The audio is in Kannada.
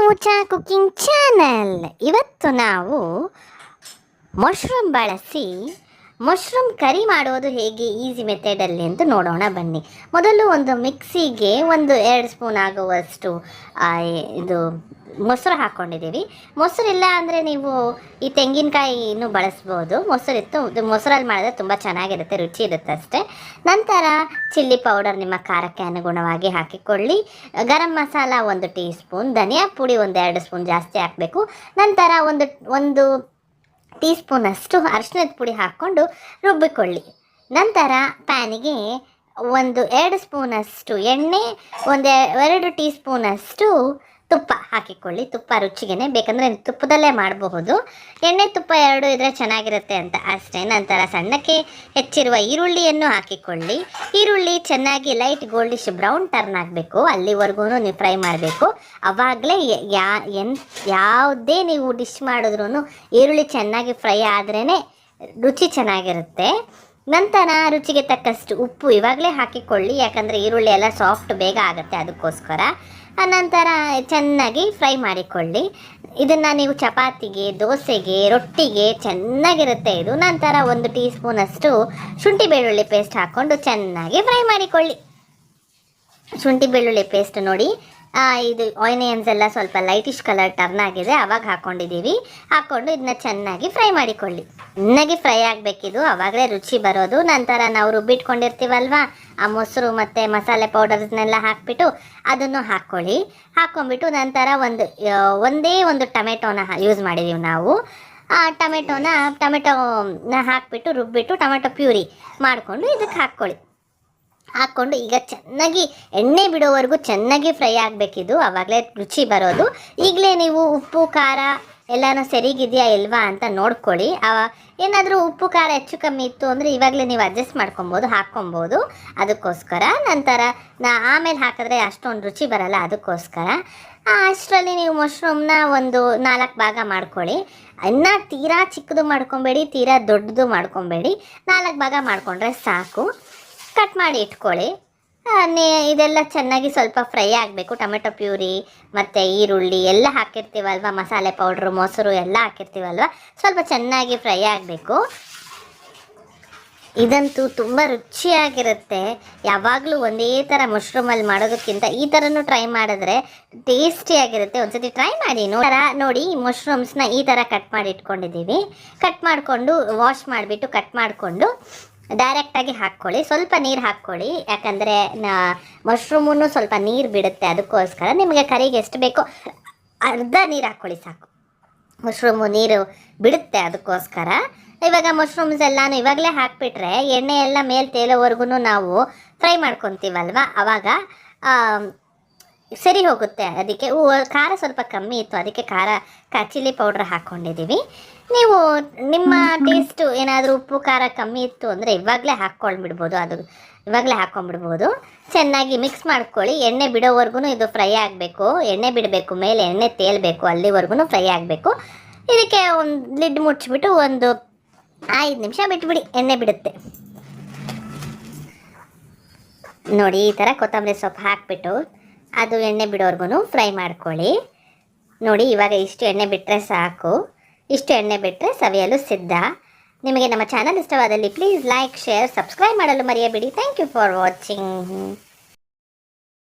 ಮೂಚಾ ಕುಕಿಂಗ್ ಚಾನಲ್. ಇವತ್ತು ನಾವು ಮಶ್ರೂಮ್ ಬಳಸಿ ಮಶ್ರೂಮ್ ಕರಿ ಮಾಡೋದು ಹೇಗೆ ಈಸಿ ಮೆಥಡಲ್ಲಿ ಅಂತ ನೋಡೋಣ ಬನ್ನಿ. ಮೊದಲು ಒಂದು ಮಿಕ್ಸಿಗೆ 1-2 ಸ್ಪೂನ್ ಆಗುವಷ್ಟು ಇದು ಮೊಸರು ಹಾಕ್ಕೊಂಡಿದ್ದೀವಿ. ಮೊಸರಿಲ್ಲ ಅಂದರೆ ನೀವು ಈ ತೆಂಗಿನಕಾಯಿನೂ ಬಳಸ್ಬೋದು. ಮೊಸರಿತ್ತು, ಮೊಸರಲ್ಲಿ ಮಾಡಿದ್ರೆ ತುಂಬ ಚೆನ್ನಾಗಿರುತ್ತೆ, ರುಚಿ ಇರುತ್ತೆ ಅಷ್ಟೇ. ನಂತರ ಚಿಲ್ಲಿ ಪೌಡರ್ ನಿಮ್ಮ ಖಾರಕ್ಕೆ ಅನುಗುಣವಾಗಿ ಹಾಕಿಕೊಳ್ಳಿ. ಗರಂ ಮಸಾಲ 1 ಟೀ ಸ್ಪೂನ್, ಧನಿಯಾ ಪುಡಿ 1-2 ಸ್ಪೂನ್ ಜಾಸ್ತಿ ಹಾಕಬೇಕು. ನಂತರ ಒಂದು ಟೀ ಸ್ಪೂನಷ್ಟು ಅರಿಶಿಣದ ಪುಡಿ ಹಾಕ್ಕೊಂಡು ರುಬ್ಬಿಕೊಳ್ಳಿ. ನಂತರ ಪ್ಯಾನಿಗೆ 1-2 ಸ್ಪೂನಷ್ಟು ಎಣ್ಣೆ, 1-2 ಟೀ ಸ್ಪೂನಷ್ಟು ತುಪ್ಪ ಹಾಕಿಕೊಳ್ಳಿ. ತುಪ್ಪ ರುಚಿಗೆ, ಬೇಕಂದರೆ ತುಪ್ಪದಲ್ಲೇ ಮಾಡಬಹುದು. ಎಣ್ಣೆ ತುಪ್ಪ 2 ಇದ್ದರೆ ಚೆನ್ನಾಗಿರುತ್ತೆ ಅಂತ ಅಷ್ಟೇ. ನಂತರ ಸಣ್ಣಕ್ಕೆ ಹೆಚ್ಚಿರುವ ಈರುಳ್ಳಿಯನ್ನು ಹಾಕಿಕೊಳ್ಳಿ. ಈರುಳ್ಳಿ ಚೆನ್ನಾಗಿ ಲೈಟ್ ಗೋಲ್ಡಿಶ್ ಬ್ರೌನ್ ಟರ್ನ್ ಆಗಬೇಕು, ಅಲ್ಲಿವರೆಗೂ ನೀವು ಫ್ರೈ ಮಾಡಬೇಕು. ಆವಾಗಲೇ ಯಾವುದೇ ನೀವು ಡಿಶ್ ಮಾಡಿದ್ರೂ ಈರುಳ್ಳಿ ಚೆನ್ನಾಗಿ ಫ್ರೈ ಆದ್ರೇ ರುಚಿ ಚೆನ್ನಾಗಿರುತ್ತೆ. ನಂತರ ರುಚಿಗೆ ತಕ್ಕಷ್ಟು ಉಪ್ಪು ಇವಾಗಲೇ ಹಾಕಿಕೊಳ್ಳಿ, ಯಾಕಂದರೆ ಈರುಳ್ಳಿ ಎಲ್ಲ ಸಾಫ್ಟ್ ಬೇಗ ಆಗುತ್ತೆ, ಅದಕ್ಕೋಸ್ಕರ. ನಂತರ ಚೆನ್ನಾಗಿ ಫ್ರೈ ಮಾಡಿಕೊಳ್ಳಿ. ಇದನ್ನು ನೀವು ಚಪಾತಿಗೆ, ದೋಸೆಗೆ, ರೊಟ್ಟಿಗೆ ಚೆನ್ನಾಗಿರುತ್ತೆ ಇದು. ನಂತರ 1 ಟೀ ಸ್ಪೂನಷ್ಟು ಶುಂಠಿ ಬೆಳ್ಳುಳ್ಳಿ ಪೇಸ್ಟ್ ಹಾಕ್ಕೊಂಡು ಚೆನ್ನಾಗಿ ಫ್ರೈ ಮಾಡಿಕೊಳ್ಳಿ. ಶುಂಠಿ ಬೆಳ್ಳುಳ್ಳಿ ಪೇಸ್ಟ್ ನೋಡಿ, ಇದು ಆನಿಯನ್ಸ್ ಎಲ್ಲ ಸ್ವಲ್ಪ ಲೈಟಿಶ್ ಕಲರ್ ಟರ್ನ್ ಆಗಿದೆ, ಆವಾಗ ಹಾಕ್ಕೊಂಡಿದ್ದೀವಿ. ಹಾಕ್ಕೊಂಡು ಇದನ್ನ ಚೆನ್ನಾಗಿ ಫ್ರೈ ಮಾಡಿಕೊಳ್ಳಿ. ಚೆನ್ನಾಗಿ ಫ್ರೈ ಆಗಬೇಕಿದು, ಆವಾಗಲೇ ರುಚಿ ಬರೋದು. ನಂತರ ನಾವು ರುಬ್ಬಿಟ್ಕೊಂಡಿರ್ತೀವಲ್ವ, ಆ ಮೊಸರು ಮತ್ತು ಮಸಾಲೆ ಪೌಡರ್ಸ್ನೆಲ್ಲ ಹಾಕಿಬಿಟ್ಟು ಅದನ್ನು ಹಾಕ್ಕೊಂಬಿಟ್ಟು ನಂತರ ಒಂದೇ ಒಂದು ಟೊಮೆಟೊನ ಯೂಸ್ ಮಾಡಿದ್ದೀವಿ ನಾವು. ಆ ಟೊಮೆಟೊನ ಹಾಕಿಬಿಟ್ಟು ರುಬ್ಬಿಟ್ಟು ಟೊಮೆಟೊ ಪ್ಯೂರಿ ಮಾಡಿಕೊಂಡು ಇದಕ್ಕೆ ಹಾಕ್ಕೊಂಡು ಈಗ ಚೆನ್ನಾಗಿ ಎಣ್ಣೆ ಬಿಡೋವರೆಗೂ ಚೆನ್ನಾಗಿ ಫ್ರೈ ಆಗಬೇಕಿದು, ಆವಾಗಲೇ ರುಚಿ ಬರೋದು. ಈಗಲೇ ನೀವು ಉಪ್ಪು ಖಾರ ಎಲ್ಲನೂ ಸರಿಗಿದೆಯಾ ಇಲ್ವಾ ಅಂತ ನೋಡ್ಕೊಳ್ಳಿ. ಏನಾದರೂ ಉಪ್ಪು ಖಾರ ಹೆಚ್ಚು ಕಮ್ಮಿ ಇತ್ತು ಅಂದರೆ ಇವಾಗಲೇ ನೀವು ಅಡ್ಜಸ್ಟ್ ಹಾಕ್ಕೊಬೋದು, ಅದಕ್ಕೋಸ್ಕರ. ನಂತರ ಆಮೇಲೆ ಹಾಕಿದ್ರೆ ಅಷ್ಟೊಂದು ರುಚಿ ಬರಲ್ಲ, ಅದಕ್ಕೋಸ್ಕರ. ಅಷ್ಟರಲ್ಲಿ ನೀವು ಮಶ್ರೂಮ್ನ 4 ಭಾಗ ಮಾಡ್ಕೊಳ್ಳಿ. ಇನ್ನು ತೀರಾ ಚಿಕ್ಕದು ಮಾಡ್ಕೊಬೇಡಿ, ತೀರಾ ದೊಡ್ಡದು ಮಾಡ್ಕೊಬೇಡಿ, 4 ಭಾಗ ಮಾಡಿಕೊಂಡ್ರೆ ಸಾಕು. ಕಟ್ ಮಾಡಿ ಇಟ್ಕೊಳ್ಳಿ. ಇದೆಲ್ಲ ಚೆನ್ನಾಗಿ ಸ್ವಲ್ಪ ಫ್ರೈ ಆಗಬೇಕು. ಟೊಮೆಟೊ ಪ್ಯೂರಿ ಮತ್ತು ಈರುಳ್ಳಿ ಎಲ್ಲ ಹಾಕಿರ್ತೀವಲ್ವ, ಮಸಾಲೆ ಪೌಡ್ರು, ಮೊಸರು ಎಲ್ಲ ಹಾಕಿರ್ತೀವಲ್ವ, ಸ್ವಲ್ಪ ಚೆನ್ನಾಗಿ ಫ್ರೈ ಆಗಬೇಕು. ಇದಂತೂ ತುಂಬ ರುಚಿಯಾಗಿರುತ್ತೆ. ಯಾವಾಗಲೂ ಒಂದೇ ಥರ ಮಶ್ರೂಮಲ್ಲಿ ಮಾಡೋದಕ್ಕಿಂತ ಈ ಥರನೂ ಟ್ರೈ ಮಾಡಿದ್ರೆ ಟೇಸ್ಟಿಯಾಗಿರುತ್ತೆ. ಒಂದ್ಸತಿ ಟ್ರೈ ಮಾಡಿ. ನೋಡಿ, ಮಶ್ರೂಮ್ಸ್ನ ಈ ಥರ ಕಟ್ ಮಾಡಿ ಇಟ್ಕೊಂಡಿದ್ದೀವಿ. ಕಟ್ ಮಾಡಿಕೊಂಡು ವಾಶ್ ಮಾಡಿಬಿಟ್ಟು ಕಟ್ ಮಾಡಿಕೊಂಡು ಡೈರೆಕ್ಟಾಗಿ ಹಾಕ್ಕೊಳ್ಳಿ. ಸ್ವಲ್ಪ ನೀರು ಹಾಕ್ಕೊಳ್ಳಿ, ಯಾಕಂದರೆ ಮಶ್ರೂಮನ್ನು ಸ್ವಲ್ಪ ನೀರು ಬಿಡುತ್ತೆ, ಅದಕ್ಕೋಸ್ಕರ. ನಿಮಗೆ ಕರಿಗೆ ಎಷ್ಟು ಬೇಕೋ ಅರ್ಧ ನೀರು ಹಾಕ್ಕೊಳ್ಳಿ ಸಾಕು. ಮಶ್ರೂಮು ನೀರು ಬಿಡುತ್ತೆ, ಅದಕ್ಕೋಸ್ಕರ. ಇವಾಗ ಮಶ್ರೂಮ್ಸ್ ಎಲ್ಲನೂ ಇವಾಗಲೇ ಹಾಕಿಬಿಟ್ರೆ ಎಣ್ಣೆ ಎಲ್ಲ ಮೇಲೆ ತೇಲೋವರೆಗೂ ನಾವು ಫ್ರೈ ಮಾಡ್ಕೊತೀವಲ್ವ, ಆವಾಗ ಸರಿ ಹೋಗುತ್ತೆ. ಅದಕ್ಕೆ ಖಾರ ಸ್ವಲ್ಪ ಕಮ್ಮಿ ಇತ್ತು, ಅದಕ್ಕೆ ಚಿಲ್ಲಿ ಪೌಡ್ರ್ ಹಾಕ್ಕೊಂಡಿದ್ದೀವಿ. ನೀವು ನಿಮ್ಮ ಟೇಸ್ಟು ಏನಾದರೂ ಉಪ್ಪು ಖಾರ ಕಮ್ಮಿ ಇತ್ತು ಅಂದರೆ ಇವಾಗಲೇ ಹಾಕ್ಕೊಂಡ್ಬಿಡ್ಬೋದು. ಚೆನ್ನಾಗಿ ಮಿಕ್ಸ್ ಮಾಡ್ಕೊಳ್ಳಿ. ಎಣ್ಣೆ ಬಿಡೋವರೆಗೂ ಇದು ಫ್ರೈ ಆಗಬೇಕು, ಎಣ್ಣೆ ಬಿಡಬೇಕು, ಮೇಲೆ ಎಣ್ಣೆ ತೇಲಬೇಕು, ಅಲ್ಲಿವರೆಗೂ ಫ್ರೈ ಆಗಬೇಕು. ಇದಕ್ಕೆ ಒಂದು ಲಿಡ್ ಮುಚ್ಚಿಬಿಟ್ಟು 5 ನಿಮಿಷ ಬಿಟ್ಬಿಡಿ, ಎಣ್ಣೆ ಬಿಡುತ್ತೆ. ನೋಡಿ, ಈ ಥರ ಕೊತ್ತಂಬರಿ ಸೊಪ್ಪು ಹಾಕಿಬಿಟ್ಟು ಅದು ಎಣ್ಣೆ ಬಿಡೋವರೆಗೂ ಫ್ರೈ ಮಾಡ್ಕೊಳ್ಳಿ. ನೋಡಿ, ಇವಾಗ ಇಷ್ಟು ಎಣ್ಣೆ ಬಿಟ್ಟರೆ ಸಾಕು. ಇಷ್ಟು ಎಣ್ಣೆ ಬಿಟ್ಟರೆ ಸವಿಯಲು ಸಿದ್ಧ. ನಿಮಗೆ ನಮ್ಮ ಚಾನಲ್ ಇಷ್ಟವಾದಲ್ಲಿ ಪ್ಲೀಸ್ ಲೈಕ್, ಶೇರ್, ಸಬ್ಸ್ಕ್ರೈಬ್ ಮಾಡಲು ಮರೆಯಬೇಡಿ. Thank you for watching.